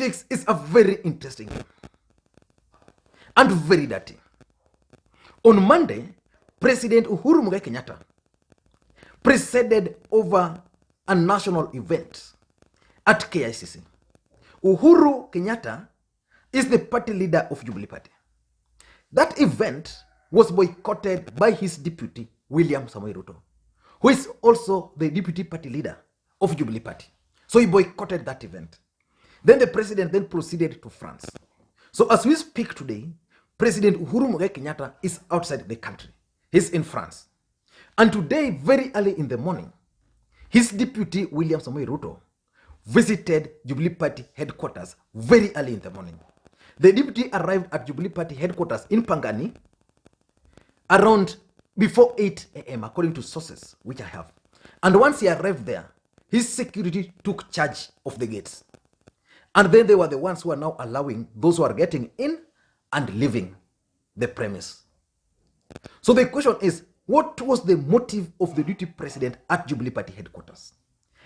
politics is a very interesting game and very dirty. On Monday, President Uhuru Kenyatta presided over a national event at KICC. Uhuru Kenyatta is the party leader of Jubilee Party. That event was boycotted by his deputy, William Ruto, who is also the deputy party leader of Jubilee Party. So he boycotted that event. Then the president then proceeded to France. So as we speak today, President Uhuru Kenyatta is outside the country. He's in France. And today, very early in the morning, his deputy, William Ruto, visited Jubilee Party headquarters very early in the morning. The deputy arrived at Jubilee Party headquarters in Pangani around before 8 a.m. according to sources which I have. And once he arrived there, his security took charge of the gates. And then they were the ones who are now allowing those who are getting in and leaving the premise. So the question is, what was the motive of the deputy president at Jubilee Party headquarters?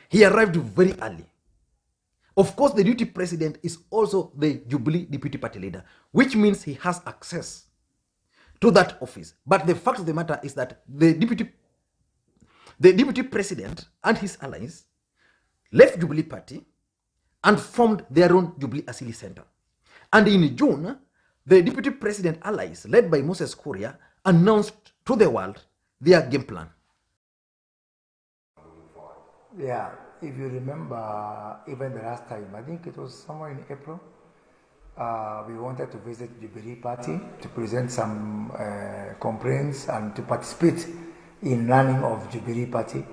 He arrived very early. Of course, the deputy president is also the Jubilee deputy party leader, which means he has access to that office. But the fact of the matter is that the deputy president and his allies left Jubilee Party and formed their own Jubilee Assembly Center. And in June, the deputy president allies, led by Moses Kuria, announced to the world their game plan. Yeah, if you remember, even the last time, I think it was somewhere in April, we wanted to visit Jubilee Party to present some complaints and to participate in running of Jubilee Party.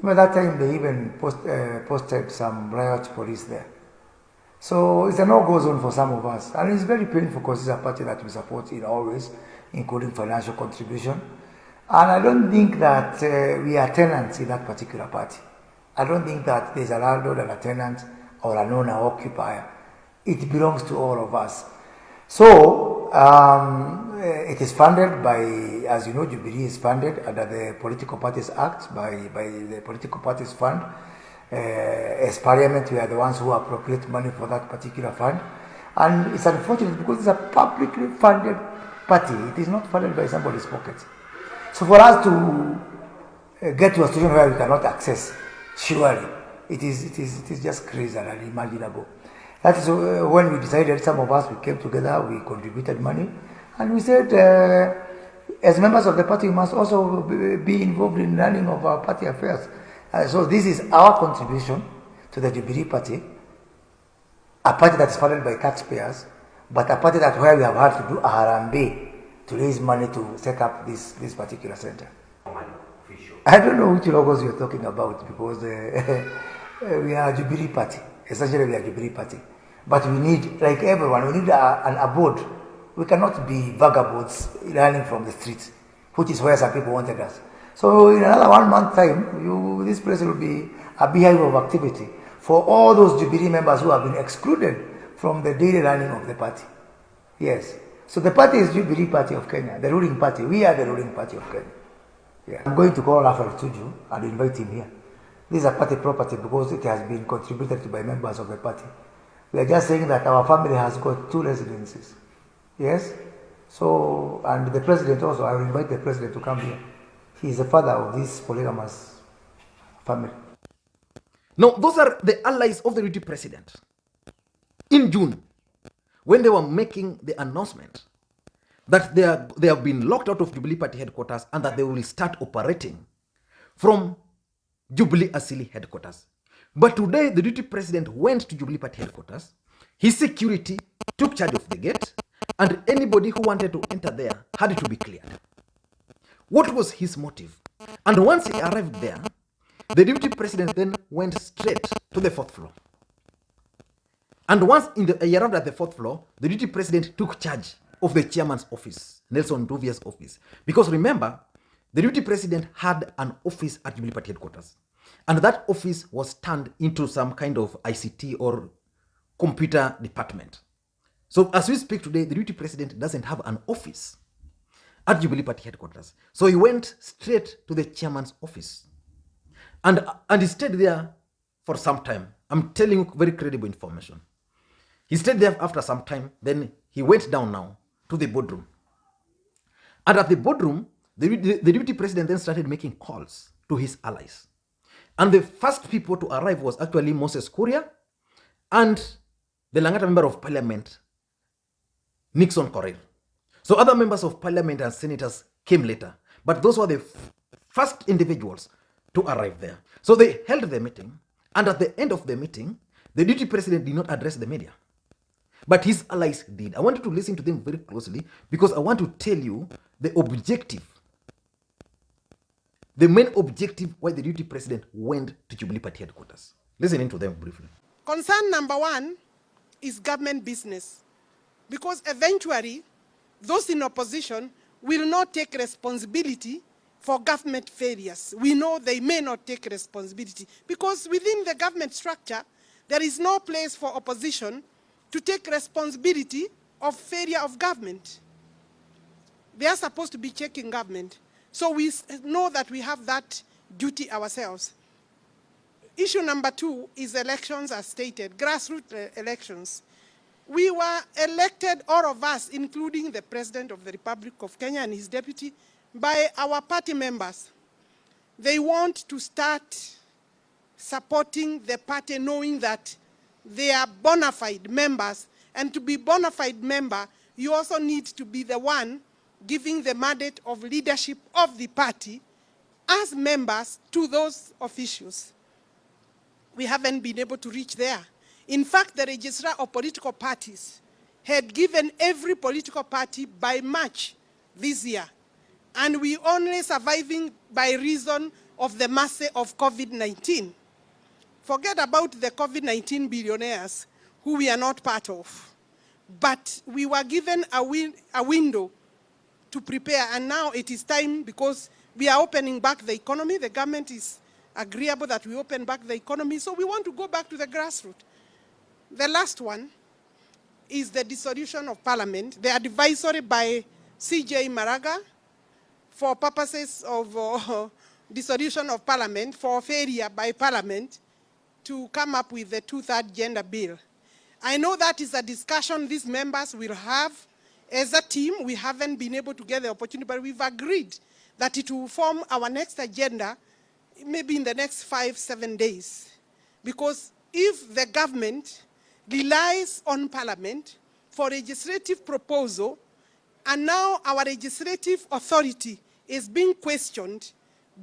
At that time, they even posted some riot police there. So it's a no-go zone for some of us. And it's very painful because it's a party that we support in all ways, including financial contribution. And I don't think that we are tenants in that particular party. I don't think that there's a landlord and a tenant or an owner occupier. It belongs to all of us. So it is funded by, as you know, Jubilee is funded under the Political Parties Act by the Political Parties Fund. As Parliament, we are the ones who appropriate money for that particular fund. And it's unfortunate because it's a publicly funded party. It is not funded by somebody's pocket. So for us to get to a situation where we cannot access, surely, it is just crazy and unimaginable. That is when we decided, some of us, we came together, we contributed money, and we said, as members of the party, we must also be involved in running of our party affairs. So this is our contribution to the Jubilee Party, a party that is funded by taxpayers, but a party that where we have had to do a harambe to raise money to set up this particular center. I don't know which logos you're talking about because we are a Jubilee Party. Essentially, we are a Jubilee Party. But we need, like everyone, we need an abode. We cannot be vagabonds running from the streets, which is where some people wanted us. So in another 1 month time, this place will be a beehive of activity for all those Jubilee members who have been excluded from the daily running of the party. Yes. So the party is Jubilee Party of Kenya, the ruling party. We are the ruling party of Kenya. Yeah. I'm going to call Raphael Tuju and invite him here. This is a party property because it has been contributed to by members of the party. We are just saying that our family has got 2 residences. Yes? So, and the president also, I will invite the president to come here. He is the father of this polygamous family. Now, those are the allies of the deputy president. In June, when they were making the announcement that they have been locked out of Jubilee Party headquarters and that they will start operating from Jubilee Assembly headquarters. But today, the deputy president went to Jubilee Party headquarters. His security took charge of the gate, and anybody who wanted to enter there had to be cleared. What was his motive? And once he arrived there, the deputy president then went straight to the 4th floor. And once he arrived at the 4th floor, the deputy president took charge of the chairman's office, Nelson Duvier's office. Because remember, the deputy president had an office at Jubilee Party headquarters. And that office was turned into some kind of ICT or computer department. So as we speak today, the deputy president doesn't have an office at Jubilee Party headquarters. So he went straight to the chairman's office. And he stayed there for some time. I'm telling you very credible information. He stayed there after some time. Then he went down now to the boardroom. And at the boardroom, the deputy president then started making calls to his allies. And the first people to arrive was actually Moses Kuria and the Langata member of parliament, Nixon Korir. So other members of parliament and senators came later. But those were the first individuals to arrive there. So they held the meeting. And at the end of the meeting, the deputy president did not address the media, but his allies did. I want you to listen to them very closely because I want to tell you the objective, the main objective why the deputy president went to Jubilee Party Headquarters. Listening to them briefly. Concern number one is government business, because eventually those in opposition will not take responsibility for government failures. We know they may not take responsibility because within the government structure, there is no place for opposition to take responsibility of failure of government. They are supposed to be checking government. So we know that we have that duty ourselves. Issue number two is elections as stated, grassroots elections. We were elected, all of us, including the President of the Republic of Kenya and his deputy, by our party members. They want to start supporting the party knowing that they are bona fide members. And to be bona fide member, you also need to be the one giving the mandate of leadership of the party as members to those officials. We haven't been able to reach there. In fact, the registrar of political parties had given every political party by March this year. And we only surviving by reason of the mercy of COVID-19. Forget about the COVID-19 billionaires who we are not part of. But we were given a window to prepare, and now it is time because we are opening back the economy. The government is agreeable that we open back the economy, so we want to go back to the grassroots. The last one is the dissolution of parliament, the advisory by CJ Maraga for purposes of dissolution of parliament, for failure by parliament to come up with the two-third gender bill. I know that is a discussion these members will have. As a team, we haven't been able to get the opportunity, but we've agreed that it will form our next agenda maybe in the next 5-7 days. Because if the government relies on parliament for legislative proposal, and now our legislative authority is being questioned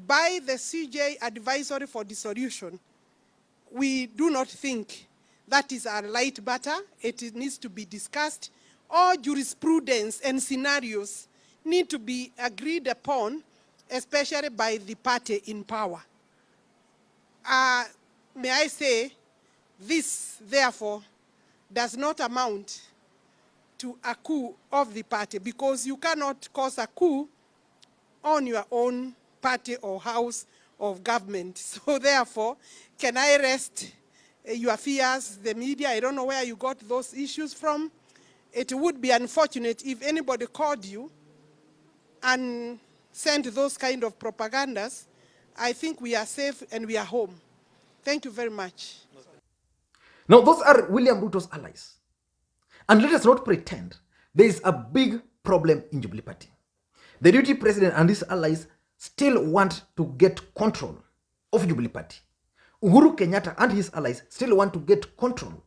by the CJ advisory for dissolution, we do not think that is a light matter. It needs to be discussed. All jurisprudence and scenarios need to be agreed upon, especially by the party in power. May I say, this, therefore, does not amount to a coup of the party, because you cannot cause a coup on your own party or house of government. So therefore, can I rest your fears, the media? I don't know where you got those issues from. It would be unfortunate if anybody called you and sent those kind of propagandas. I think we are safe and we are home. Thank you very much. Now, those are William Ruto's allies. And let us not pretend there is a big problem in Jubilee Party. The deputy president and his allies still want to get control of Jubilee Party. Uhuru Kenyatta and his allies still want to get control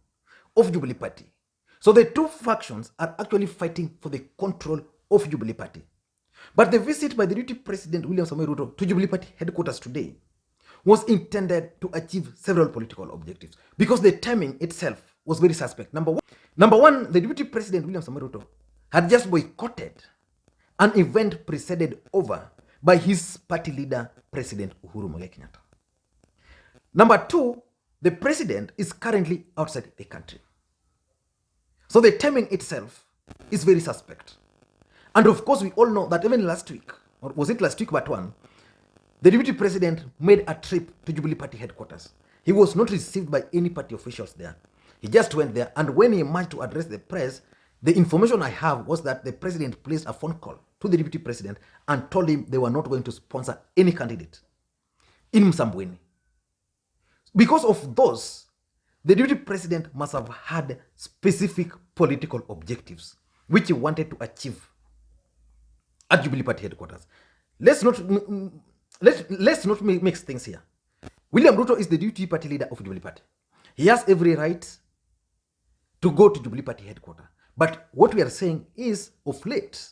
of Jubilee Party. So the two factions are actually fighting for the control of Jubilee Party. But the visit by the deputy president William Ruto to Jubilee Party headquarters today was intended to achieve several political objectives, because the timing itself was very suspect. Number one, the deputy president William Ruto had just boycotted an event presided over by his party leader, President Uhuru Kenyatta. Number two, the president is currently outside the country. So the timing itself is very suspect. And of course, we all know that even last week, or was it last week but one, the deputy president made a trip to Jubilee Party headquarters. He was not received by any party officials there. He just went there, and when he managed to address the press, the information I have was that the president placed a phone call to the deputy president and told him they were not going to sponsor any candidate in Msambweni. Because of those the deputy president must have had specific political objectives which he wanted to achieve at Jubilee Party headquarters. Let's not mix things here. William Ruto is the deputy party leader of Jubilee Party. He has every right to go to Jubilee Party headquarters. But what we are saying is, of late,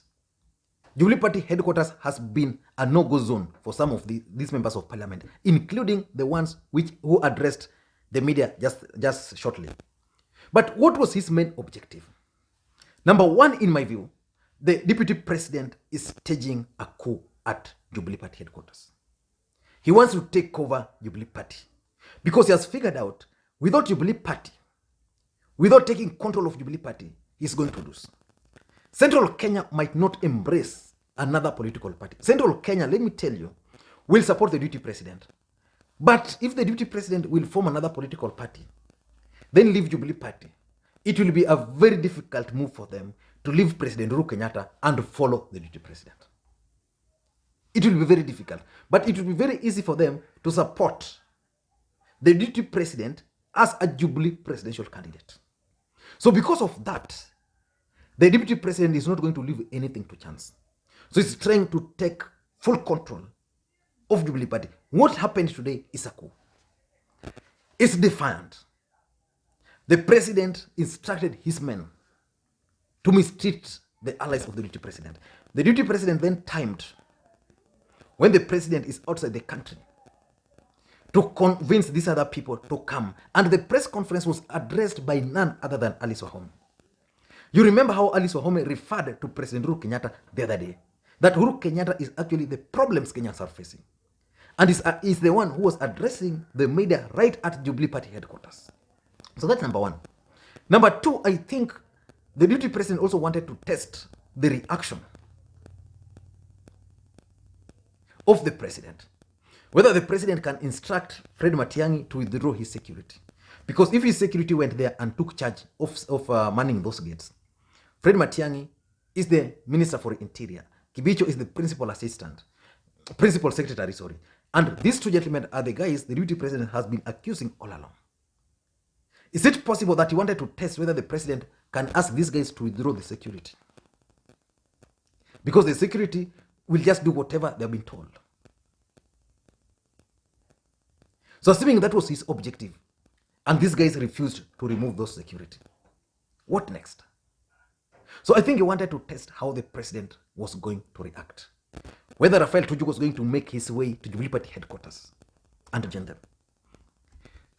Jubilee Party headquarters has been a no-go zone for some of these members of parliament, including the ones who addressed the media just shortly. But what was his main objective? Number one, in my view, the deputy president is staging a coup at Jubilee Party headquarters. He wants to take over Jubilee Party because he has figured out without Jubilee Party, without taking control of Jubilee Party, he's going to lose. Central Kenya might not embrace another political party. Central Kenya, let me tell you, will support the deputy president. But if the deputy president will form another political party, then leave Jubilee Party, it will be a very difficult move for them to leave President Uhuru Kenyatta and follow the deputy president. It will be very difficult. But it will be very easy for them to support the deputy president as a Jubilee presidential candidate. So because of that, the deputy president is not going to leave anything to chance. So he's trying to take full control of Jubilee Party. What happened today is a coup. It's defiant. The president instructed his men to mistreat the allies of the deputy president. The deputy president then timed when the president is outside the country to convince these other people to come. And the press conference was addressed by none other than Alice Wahome. You remember how Alice Wahome referred to President Uhuru Kenyatta the other day, that Uhuru Kenyatta is actually the problems Kenyans are facing. And is the one who was addressing the media right at Jubilee Party headquarters. So that's number one. Number two, I think the deputy president also wanted to test the reaction of the president. Whether the president can instruct Fred Matiang'i to withdraw his security. Because if his security went there and took charge of manning those gates, Fred Matiang'i is the Minister for Interior. Kibicho is the Principal Secretary, And these two gentlemen are the guys the deputy president has been accusing all along. Is it possible that he wanted to test whether the president can ask these guys to withdraw the security? Because the security will just do whatever they've been told. So assuming that was his objective, and these guys refused to remove those security, what next? So I think he wanted to test how the president was going to react. Whether Raphael Tuju was going to make his way to Jubilee Party headquarters and join them.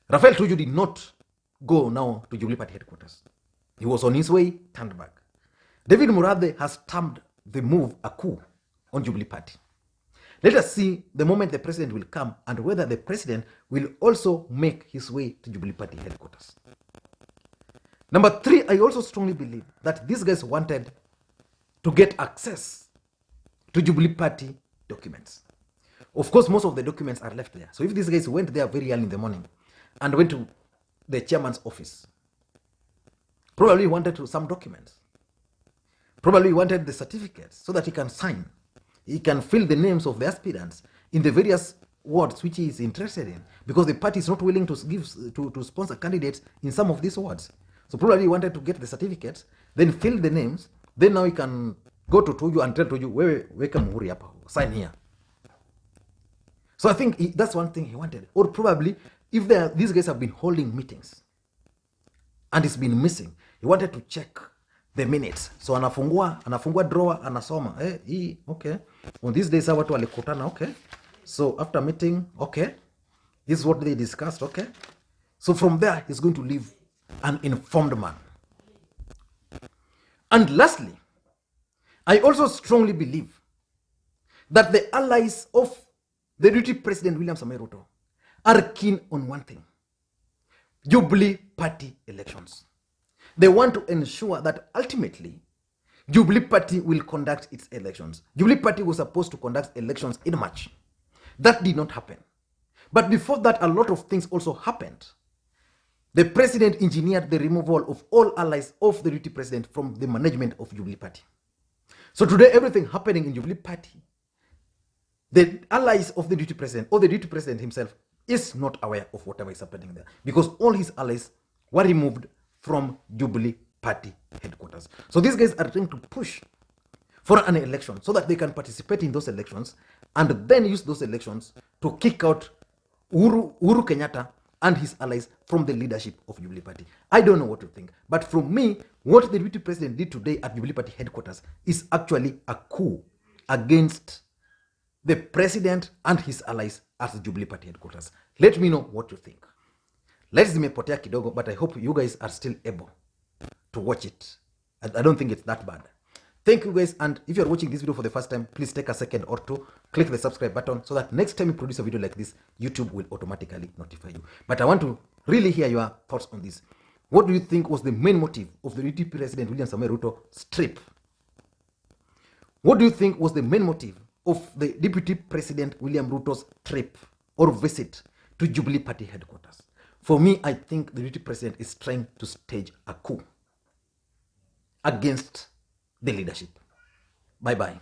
Raphael Tuju did not go now to Jubilee Party headquarters. He was on his way, turned back. David Murathe has termed the move a coup on Jubilee Party. Let us see the moment the president will come and whether the president will also make his way to Jubilee Party headquarters. Number three, I also strongly believe that these guys wanted to get access to Jubilee Party documents. Of course, most of the documents are left there. So if these guys went there very early in the morning and went to the chairman's office, probably wanted some documents. Probably wanted the certificates so that he can sign. He can fill the names of the aspirants in the various wards which he is interested in, because the party is not willing to to sponsor candidates in some of these wards. So probably he wanted to get the certificates, then fill the names, then now he can go to Tuju and tell Tuju, weka muhuri hapa, sign here. So I think that's one thing he wanted. Or probably, if these guys have been holding meetings and it's been missing, he wanted to check the minutes. So anafungua drawer, anasoma. Okay. On these days, watu walikutana, okay. So after meeting, okay. This is what they discussed, okay. So from there, he's going to leave an informed man. And lastly, I also strongly believe that the allies of the deputy president William Ruto are keen on one thing: Jubilee Party elections. They want to ensure that ultimately Jubilee Party will conduct its elections. Jubilee Party was supposed to conduct elections in March. That did not happen. But before that, a lot of things also happened. The president engineered the removal of all allies of the deputy president from the management of Jubilee Party. So today, everything happening in Jubilee Party, the allies of the deputy president or the deputy president himself is not aware of whatever is happening there, because all his allies were removed from Jubilee Party Headquarters. So these guys are trying to push for an election so that they can participate in those elections and then use those elections to kick out Uhuru Kenyatta and his allies from the leadership of Jubilee Party. I don't know what to think, but from me, what the deputy president did today at Jubilee Party Headquarters is actually a coup against the president and his allies at the Jubilee Party Headquarters. Let me know what you think. Let's zimepotea kidogo, but I hope you guys are still able to watch it. I don't think it's that bad. Thank you guys, and if you're watching this video for the first time, please take a second or two, click the subscribe button so that next time you produce a video like this, YouTube will automatically notify you. But I want to really hear your thoughts on this. What do you think was the main motive of the DP President William Ruto's trip? What do you think was the main motive of the Deputy President William Ruto's trip or visit to Jubilee Party Headquarters? For me, I think the Deputy President is trying to stage a coup against the leadership. Bye-bye.